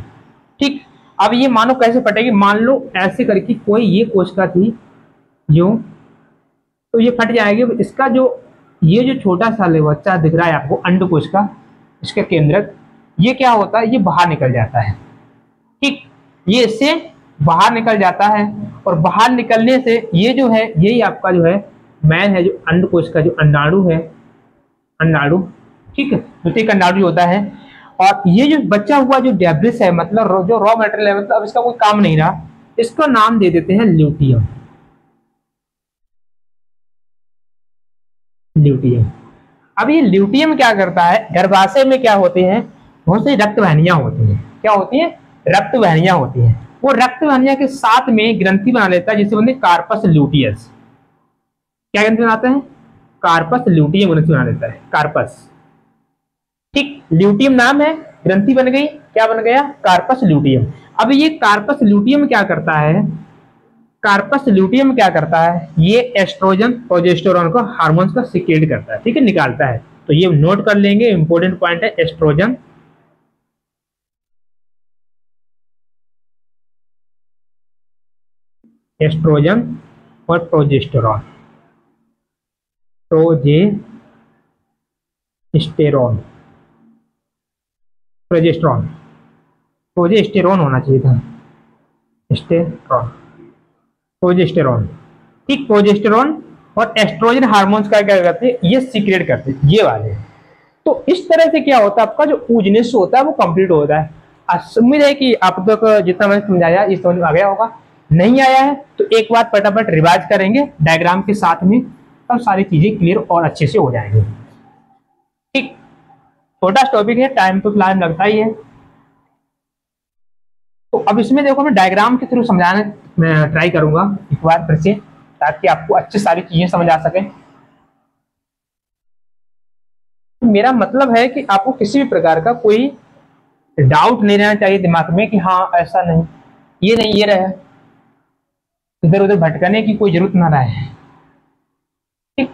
ठीक, अब ये मानो कैसे फटेगी, मान लो ऐसे करके कोई ये कोशिका थी यूं, तो ये फट जाएगी, इसका जो ये जो छोटा सा बच्चा दिख रहा है आपको अंडकोश का, इसका केंद्रक, ये क्या होता है, ये बाहर निकल जाता है। ठीक, ये इससे बाहर निकल जाता है, और बाहर निकलने से ये जो है, यही आपका जो है मैन है, जो अंडकोश का जो अंडाणु है, अंडाणु, ठीक है, द्वितीयक अंडाणु होता है। और ये जो बचा हुआ जो डेब्रिस है, मतलब जो रॉ मटेरियल है, मतलब अब इसका कोई काम नहीं रहा, इसको नाम दे देते हैं ल्यूटियम, ल्यूटियम। अब ये ल्यूटियम क्या करता है, गर्भाशय में क्या होते हैं, बहुत सी रक्त वाहिनियां होती हैं, क्या होती हैं, रक्त वाहिनियां होती हैं, वो रक्त वाहिनियां के साथ में ग्रंथि बना लेता है, जिसे बोलते हैं कार्पस ल्यूटियस। क्या ग्रंथि बनाता है, कार्पस ल्यूटियम ग्रंथि बना लेता है, कार्पस। ठीक, ल्यूटियम नाम है, ग्रंथि बन गई, क्या बन गया, कार्पस ल्यूटियम। अब ये कार्पस ल्यूटियम क्या करता है, कार्पस ल्यूटियम क्या करता है, ये एस्ट्रोजन प्रोजेस्टेरोन को हार्मोन्स का सीक्रेट करता है, ठीक है, निकालता है। तो ये नोट कर लेंगे, इंपॉर्टेंट पॉइंट है, एस्ट्रोजन, एस्ट्रोजन और प्रोजेस्टेरोन, प्रोजेस्टेरोन, प्रोजेस्टेरोन, प्रोजेस्टेरोन होना चाहिए था, एस्टेरोन, प्रोजेस्टेरोन। ठीक, प्रोजेस्टेरोन और एस्ट्रोजन हार्मोन्स का क्या करते हैं, ये सीक्रेट करते हैं, ये वाले। तो इस तरह से क्या होता है, आपका जो ऊजनेस होता है वो कंप्लीट होता है। उम्मीद है कि आप तक जितना मैंने समझाया ये समझ में आ गया होगा, नहीं आया है तो एक बार फटाफट रिवाइज करेंगे डायग्राम के साथ में, तब सारी चीजें क्लियर और अच्छे से हो जाएंगे। ठीक, छोटा टॉपिक है, टाइम तो फिलहाल लगता ही है। तो अब इसमें देखो मैं डायग्राम के थ्रू समझाने मैं ट्राई करूंगा एक बार फिर से, ताकि आपको अच्छी सारी चीजें समझ आ सके। तो मेरा मतलब है कि आपको किसी भी प्रकार का कोई डाउट नहीं रहना चाहिए दिमाग में कि हाँ ऐसा नहीं, ये नहीं, ये रहे, इधर उधर भटकने की कोई जरूरत ना रहे। ठीक,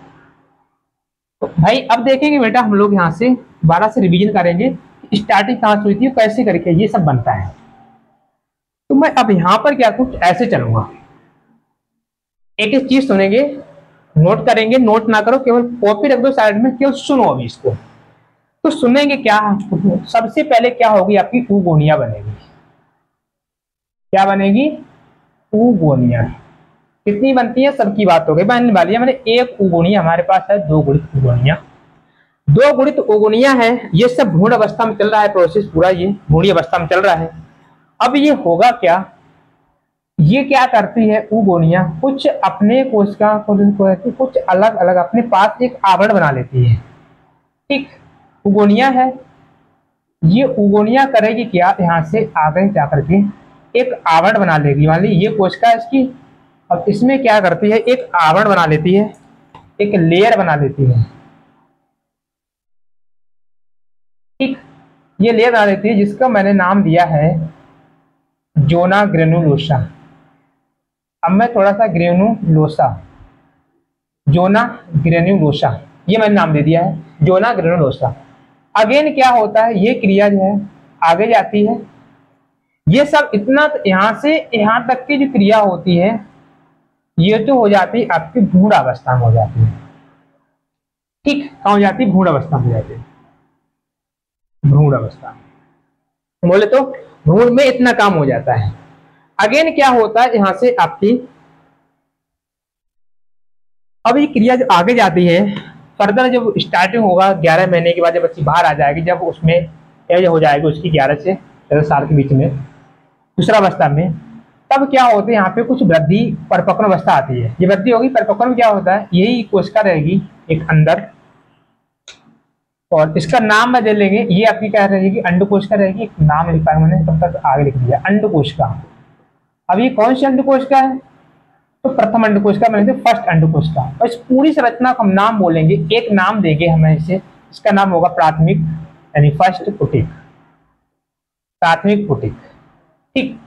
तो भाई अब देखेंगे बेटा हम लोग यहाँ से 12 से रिवीजन करेंगे, स्टार्टिंग कहाँ से हुई थी, कैसे करके ये सब बनता है। तो मैं अब यहाँ पर क्या कुछ ऐसे चलूंगा, एक एक चीज सुनेंगे, नोट करेंगे, नोट ना करो, केवल कॉपी रख दो साइड में, केवल सुनो अभी इसको। तो सुनेंगे क्या, सबसे पहले क्या होगी, आपकी ऊगोनिया बनेगी। क्या बनेगी, ऊगोनिया। कितनी बनती है सबकी बात हो गई, बनने वाली है। मैंने एक ऊगोनिया हमारे पास है, दो गुणित ऊगोनिया, दो गुणित ऊगोनिया है। ये सब भ्रूण अवस्था में चल रहा है प्रोसेस पूरा, ये भ्रूणी अवस्था में चल रहा है। अब ये होगा क्या, ये क्या करती है ऊगोनिया, कुछ अपने कोशिका को कुछ अलग अलग अपने पास एक आवरण बना लेती है। ठीक, ऊगोनिया है, ये ऊगोनिया करेगी क्या, यहाँ से आगे जाकर के एक आवरण बना लेगी। मान ली ये कोशिका है इसकी, अब इसमें क्या करती है, एक आवरण बना लेती है, एक लेयर बना लेती है। ठीक, ये लेयर बना लेती है जिसका मैंने नाम दिया है जोना ग्रेनुलोसा। अब मैं थोड़ा सा ग्रेनुलोसा, जोना ग्रेनुलोसा, ये मैंने नाम दे दिया है जोना ग्रेनुलोसा। अगेन क्या होता है, ये क्रिया जो है आगे जाती है। ये सब इतना यहां से यहां तक की जो क्रिया होती है, ये तो हो जाती है आपकी भ्रूण अवस्था में हो जाती है। ठीक, कहाँ हो जाती है, भ्रूण अवस्था में हो जाती है, भ्रूण अवस्था बोले तो भ्रूण में इतना काम हो जाता है। अगेन क्या होता है, यहां से आपकी अब ये क्रिया जो आगे जाती है, फर्दर जब स्टार्टिंग होगा 11 महीने के बाद जब बच्ची बाहर आ जाएगी, जब उसमें एज हो जाएगी उसकी 11 से 13 साल के बीच में, दूसरा अवस्था में, तब क्या होता है यहाँ पे कुछ वृद्धि परिपक्व अवस्था आती है। ये वृद्धि होगी, परिपक्व में क्या होता है, यही कोशिका रहेगी एक अंदर, और इसका नाम मैं दे लेंगे, ये आपकी क्या रहेगी, अंड कोशिका रहेगी। एक नाम लिखा है मैंने, तब तक आगे लिख दिया अंड कोशिका। अब ये कौन सी अंड कोशिका है, तो प्रथम अंड कोशिका मैंने फर्स्ट अंड कोशिका। और इस पूरी संरचना को हम नाम बोलेंगे, एक नाम देंगे हमें इसे, इसका नाम होगा प्राथमिक, यानी फर्स्ट पुटिक, प्राथमिक पुटिक। ठीक,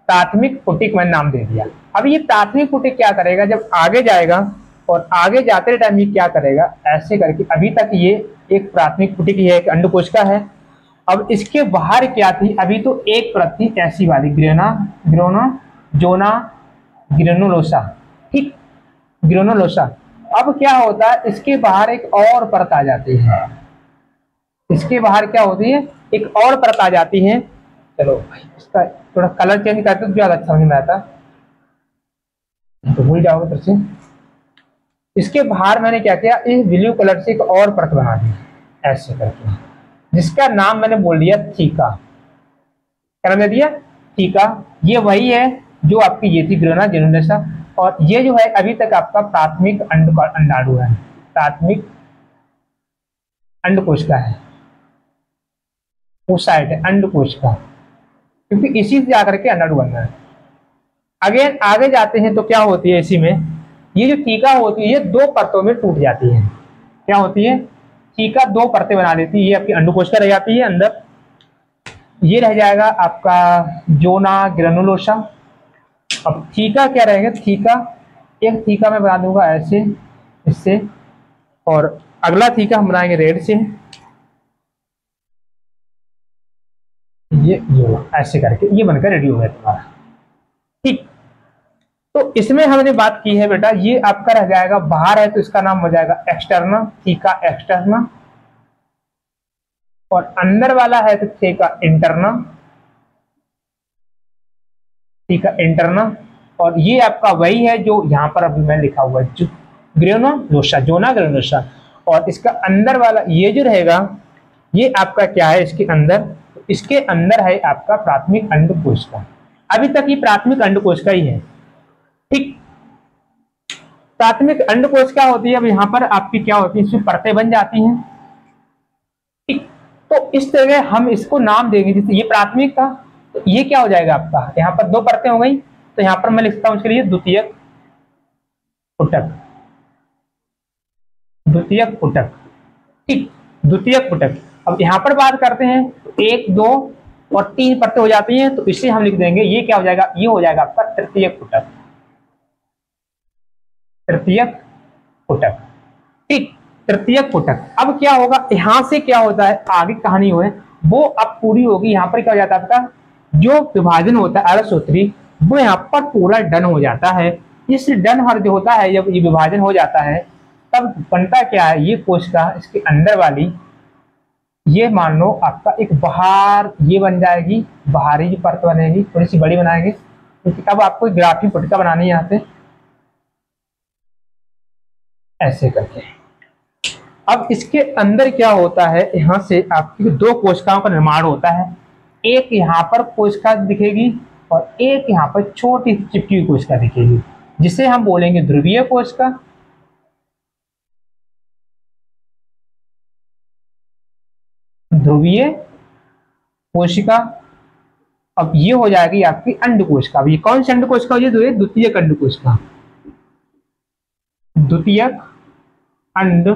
प्राथमिक पुटिक मैंने नाम दे दिया। अब ये प्राथमिक पुटिक क्या करेगा, जब आगे जाएगा और आगे जाते टाइम ये क्या करेगा, ऐसे करके, अभी तक ये एक प्राथमिक पुटिक है, एक अंड कोशिका है। अब इसके बाहर क्या थी, अभी तो एक परत थी ऐसी वाली, जोना ग्रेनुलोसा। ठीक, ग्रेनुलोसा। अब क्या होता है, इसके बाहर एक और परत आ जाती है, इसके बाहर क्या होती है, एक और परत आ जाती है। चलो इसका थोड़ा कलर चेंज करते तो ज्यादा अच्छा समझ में आता, तो भूल जाओगे फिर से। इसके बाहर मैंने क्या किया, इस ब्लू कलर से एक और परत बना दी ऐसे करके, जिसका नाम मैंने बोल दिया थीका। क्या नाम दे दिया, थीका। ये वही है जो आपकी ये थी ग्रेनुलोसा, और ये जो है अभी तक आपका प्राथमिक अंडाणु है, प्राथमिक अंडकोश का है, उस साइड है अंडकोश का, क्योंकि इसी से आकर के अंडाणु बनना है। अगेन आगे जाते हैं तो क्या होती है, इसी में ये जो थीका होती है ये दो परतों में टूट जाती है। क्या होती है, थीका दो परतें बना लेती है। ये आपकी अंडकोश का रह जाती है अंदर, ये रह जाएगा आपका जोना ग्रेनुलोसा। अब थीका क्या रहेगा, थीका एक थीका मैं बना दूंगा ऐसे इससे, और अगला थीका हम बनाएंगे रेड से, ये ऐसे करके ये बनकर रेडी हो गया तुम्हारा। ठीक, तो इसमें हमने बात की है बेटा, ये आपका रह जाएगा बाहर है तो इसका नाम हो जाएगा एक्सटर्ना, थीका एक्सटर्ना, और अंदर वाला है तो थीका इंटरना, थीका इंटरना। और ये आपका वही है जो यहाँ पर अभी मैं लिखा हुआ है, ग्रेनुलोसा, जोना ग्रेनुलोसा। और इसका अंदर वाला ये जो रहेगा, ये आपका क्या है, इसके अंदर, इसके अंदर है आपका प्राथमिक अंडकोशिका। अभी तक ये प्राथमिक अंडकोशिका ही है। ठीक, प्राथमिक अंडकोशिका होती है। अब यहाँ पर आपकी क्या होती है, इसमें परतें बन जाती हैं। ठीक, तो इस तरह हम इसको नाम देंगे, जैसे ये प्राथमिक था, तो ये क्या हो जाएगा आपका, यहाँ पर दो परतें हो गई, तो यहाँ पर मैं लिखता हूँ इसके लिए द्वितीयक पुटक, द्वितीयक पुटक, ठीक, द्वितीयक पुटक। अब यहाँ पर बात करते हैं, एक दो और तीन परतें हो जाती हैं, तो इसे हम लिख देंगे, ये क्या हो जाएगा, ये हो जाएगा आपका तृतीयक पुटक, तृतीयक पुटक, ठीक, तृतीयक पुटक। अब क्या होगा, यहां से क्या होता है, आगे कहानी हो है वो अब पूरी होगी। यहाँ पर क्या हो जाता है आपका, जो विभाजन होता है अर्धसूत्री, वो यहाँ पर पूरा डन हो जाता है। इस डन हर जो होता है, जब ये विभाजन हो जाता है तब बनता क्या है, ये कोशिका इसके अंदर वाली, ये मान लो आपका एक बाहर ये बन जाएगी, बाहरी जो परत बनेगी थोड़ी सी बड़ी बनाएंगे, क्योंकि तब आपको ग्राफी पुटिका बनानी है यहाँ पे ऐसे करके। अब इसके अंदर क्या होता है, यहां से आपकी दो कोशिकाओं का निर्माण होता है, एक यहाँ पर कोशिका दिखेगी और एक यहाँ पर छोटी चिपकी हुई कोशिका दिखेगी, जिसे हम बोलेंगे ध्रुवीय कोशिका, ध्रुवीय कोशिका। अब ये हो जाएगी आपकी अंड कोशिका। अब ये कौन सी अंड कोशिका हो जाए, द्वितीयक अंड कोशिका, द्वितीयक अंड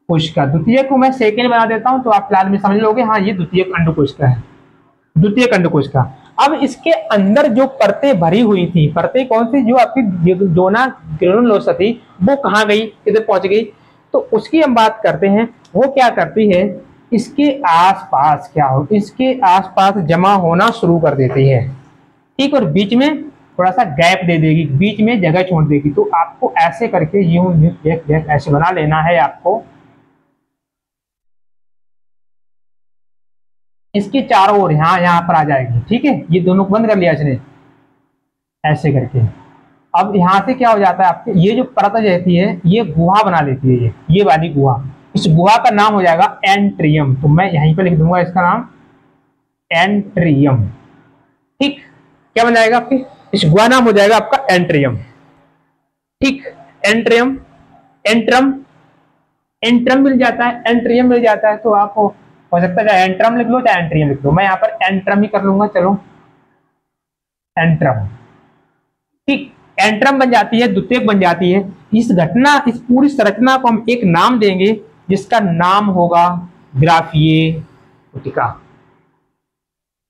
कोशिका। द्वितीयक को मैं सेकेंड बना देता हूं तो आप फिलहाल में समझ लोगे, हाँ ये द्वितीयक अंड कोशिका है, द्वितीयक अंड कोशिका। अब इसके अंदर जो परतें भरी हुई थी, परतें कौन सी, जो आपकी जोना ग्रेनुलोसा थी, वो कहाँ गई, किधर पहुंच गई, तो उसकी हम बात करते हैं। वो क्या करती है, इसके आसपास क्या हो, इसके आसपास जमा होना शुरू कर देती है, ठीक, और बीच में थोड़ा सा गैप दे देगी, बीच में जगह छोड़ देगी। तो आपको ऐसे करके यूं ऐसे बना लेना है आपको, इसके चारों ओर यहाँ पर आ जाएगी, ठीक है, ये दोनों को बंद कर लिया इसने ऐसे करके। अब यहाँ से क्या हो जाता है, आपके ये जो परत रहती है ये गुहा बना लेती है, ये वाली गुहा, इस गुहा का नाम हो जाएगा एंट्रियम। तो मैं यहीं पे लिख दूंगा इसका नाम एंट्रियम, ठीक, क्या बन जाएगा आपके, इस गुहा नाम हो जाएगा आपका एंट्रियम, ठीक, एंट्रियम, एंट्रम, एंट्रम मिल जाता है, एंट्रियम मिल जाता है, तो आप हो सकता है चाहे एंट्रम लिख लो चाहे एंट्रियम लिख लो, मैं यहाँ पर एंट्रम ही कर लूंगा, चलो एंट्रम, ठीक, एंट्रम बन जाती है, द्वितीयक बन जाती है। इस घटना, इस पूरी संरचना को हम एक नाम देंगे जिसका नाम होगा ग्राफीय पुटिका,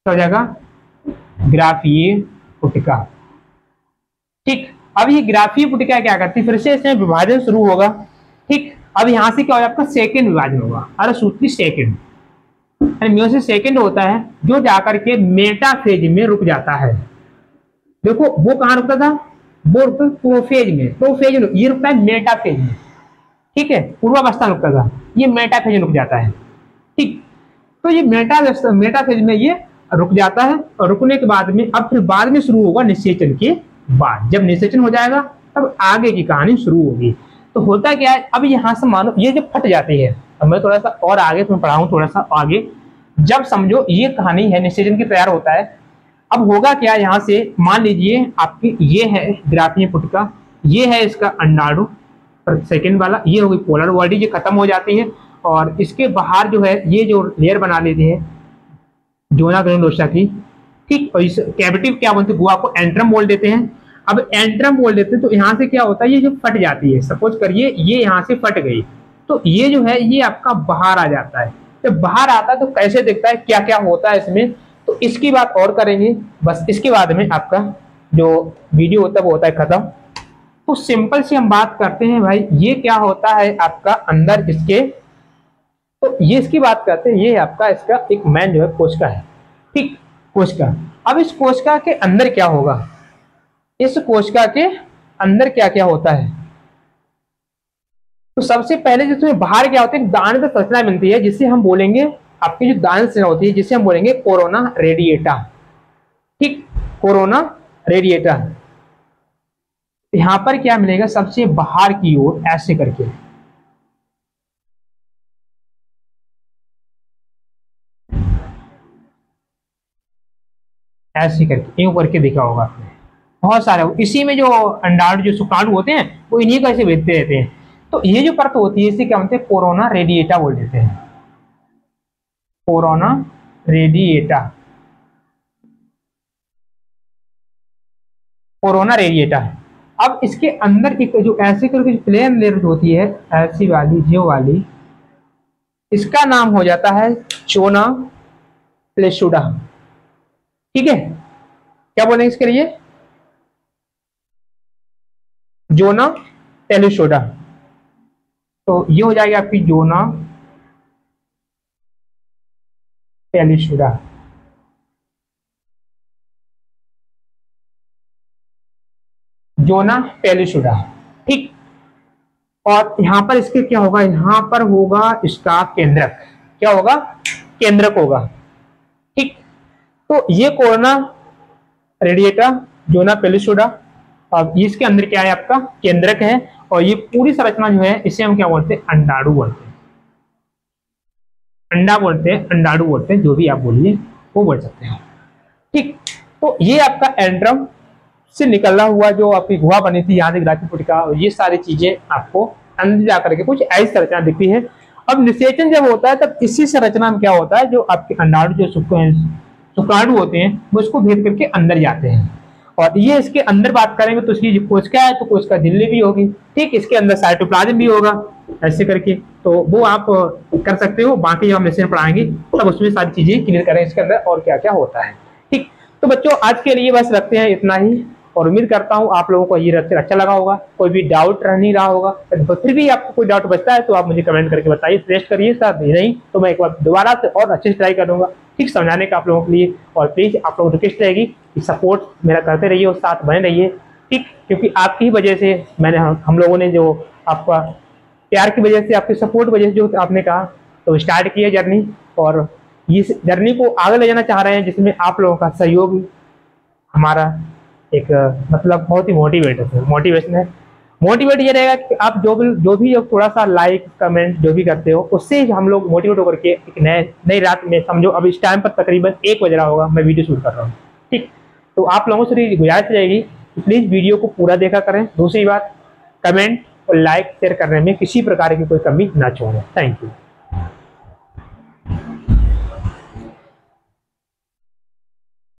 क्या हो जाएगा, ग्राफीय पुटिका, ठीक। अब ये ग्राफीय पुटिका क्या करती है, फिर से इसमें विभाजन शुरू होगा, ठीक। अब यहां से क्या होगा, आपका सेकंड विभाजन होगा, अर्धसूत्री सेकंड, मियोसिस सेकंड होता है, जो जाकर के मेटाफेज में रुक जाता है। देखो वो कहां रुकता था, वो रुकता प्रोफेज में, प्रोफेज में, ये रुकता है मेटाफेज में, ठीक है, पूर्वावस्था रुकता था, ये मेटाफेज में रुक जाता है, ठीक। तो ये मेटाफेज में ये रुक जाता है, और रुकने के बाद में अब फिर बाद में शुरू होगा निषेचन के बाद, जब निषेचन हो जाएगा तब आगे की कहानी शुरू होगी। तो होता क्या है, अब यहां से मानो ये जब फट जाती है, अब मैं थोड़ा सा और आगे तुम्हें पढ़ाऊं, थोड़ा सा आगे, जब समझो ये कहानी है निषेचन की तैयार होता है। अब होगा क्या, यहाँ से मान लीजिए आपकी ये है ग्राफीय पुटिका, ये है इसका अंडाणु सेकंड वाला, ये होगी पोलर बॉडी, ये खत्म हो जाती है, और इसके बाहर जो है ये जो लेयर बना लेती है जोना ग्रेनुलोसा की, ठीक, और इस कैविटी क्या बोलते हैं, गुहा को एंट्रम बोल देते हैं। अब एंट्रम बोल देते हैं तो यहाँ से क्या होता है, ये जो फट जाती है, सपोज करिए ये यहाँ से फट गई, तो ये जो है ये आपका बाहर आ जाता है। जब बाहर आता है तो कैसे दिखता है, क्या क्या होता है इसमें, तो इसकी बात और करेंगे, बस इसके बाद में आपका जो वीडियो होता है वो होता है खत्म। तो सिंपल से हम बात करते हैं भाई, ये क्या होता है आपका अंदर इसके, तो ये इसकी बात करते हैं, ये आपका इसका एक मैन जो है कोशिका है, ठीक, कोशिका। अब इस कोशिका के अंदर क्या होगा, इस कोशिका के अंदर क्या क्या होता है, तो सबसे पहले जो तुम्हें बाहर क्या होता है, दानेदार संरचना मिलती है, जिसे हम बोलेंगे, आपकी जो दानेदार संरचना होती है जिसे हम बोलेंगे कोरोना रेडिएटा, ठीक, कोरोना रेडिएटा। यहां पर क्या मिलेगा, सबसे बाहर की ओर ऐसे करके, ऐसे करके यूं करके देखा होगा आपने, बहुत सारे इसी में जो अंडाणु जो शुक्राणु होते हैं वो इन्हीं का ऐसे भेजते रहते हैं। तो ये जो परत होती है इसे क्या बोलते हैं, कोरोना रेडिएटा बोल देते हैं, कोरोना रेडिएटा, कोरोना रेडिएटा है। अब इसके अंदर एक जो ऐसे करके प्लेन लेयर होती है, ऐसी वाली जो वाली, इसका नाम हो जाता है चोना प्लेसुडा। ठीक है, क्या बोलेंगे इसके लिए? जोना टेलिसोडा। तो ये हो जाएगा आपकी जोना टेलिसोडा। जोना टेलिसोडा, ठीक। और यहां पर इसके क्या होगा, यहां पर होगा इसका केंद्रक। क्या होगा? केंद्रक होगा, ठीक। तो ये कोरोना रेडिएटा, जोना पेलिसोडा, अब इसके अंदर क्या है आपका केंद्रक है। और ये पूरी संरचना जो है इसे हम क्या बोलते हैं? अंडाणु बोलते हैं। अंडा बोलते हैं, अंडाणु बोलते हैं, जो भी आप बोलिए वो बोल सकते हैं, ठीक। तो ये आपका एंड्रम से निकला हुआ जो आपकी गुहा बनी थी यहाँ से ग्राफीपुट का, ये सारी चीजें आपको अंदर जाकर के कुछ ऐसी संरचना दिखती है। अब निषेचन जब होता है तब इसी संरचना में क्या होता है, जो आपके अंडाणु जो शुक्राणु होते हैं वो इसको भेद करके अंदर जाते हैं। और ये इसके अंदर बात करेंगे तो इसकी कोशिका है तो कोशिका झिल्ली भी होगी, ठीक। इसके अंदर साइटोप्लाज्म भी होगा, ऐसे करके। तो वो आप कर सकते हो, बाकी जब हम लेसन पढ़ाएंगे तब उसमें सारी चीजें क्लियर करें इसके अंदर और क्या क्या होता है, ठीक। तो बच्चों आज के लिए बस रखते हैं इतना ही, और उम्मीद करता हूँ आप लोगों को ये लेक्चर अच्छा लगा होगा। कोई भी डाउट रह नहीं रहा होगा, तो फिर भी आपको कोई डाउट बचता है तो आप मुझे कमेंट करके बताइए, सजेस्ट करिए। साथ नहीं तो मैं एक बार दोबारा से और अच्छे से ट्राई करूंगा, ठीक, समझाने का आप लोगों के लिए। और प्लीज आप लोगों को रिक्वेस्ट रहेगी कि सपोर्ट मेरा करते रहिए और साथ बने रहिए, ठीक। क्योंकि आपकी ही वजह से मैंने हम लोगों ने जो आपका प्यार की वजह से, आपके सपोर्ट वजह से जो आपने कहा तो स्टार्ट किया जर्नी, और इस जर्नी को आगे ले जाना चाह रहे हैं जिसमें आप लोगों का सहयोग हमारा एक मतलब बहुत ही मोटिवेशन है। मोटिवेट ये रहेगा कि आप जो भी थोड़ा सा लाइक कमेंट जो भी करते हो उससे हम लोग मोटिवेट होकर के एक नई रात में, समझो अब इस टाइम पर तकरीबन 1 बज रहा होगा, मैं वीडियो शूट कर रहा हूँ, ठीक। तो आप लोगों से गुजारिश रहेगी कि प्लीज वीडियो को पूरा देखा करें। दूसरी बात, कमेंट और लाइक शेयर करने में किसी प्रकार की कोई कमी ना छोड़ें। Thank you.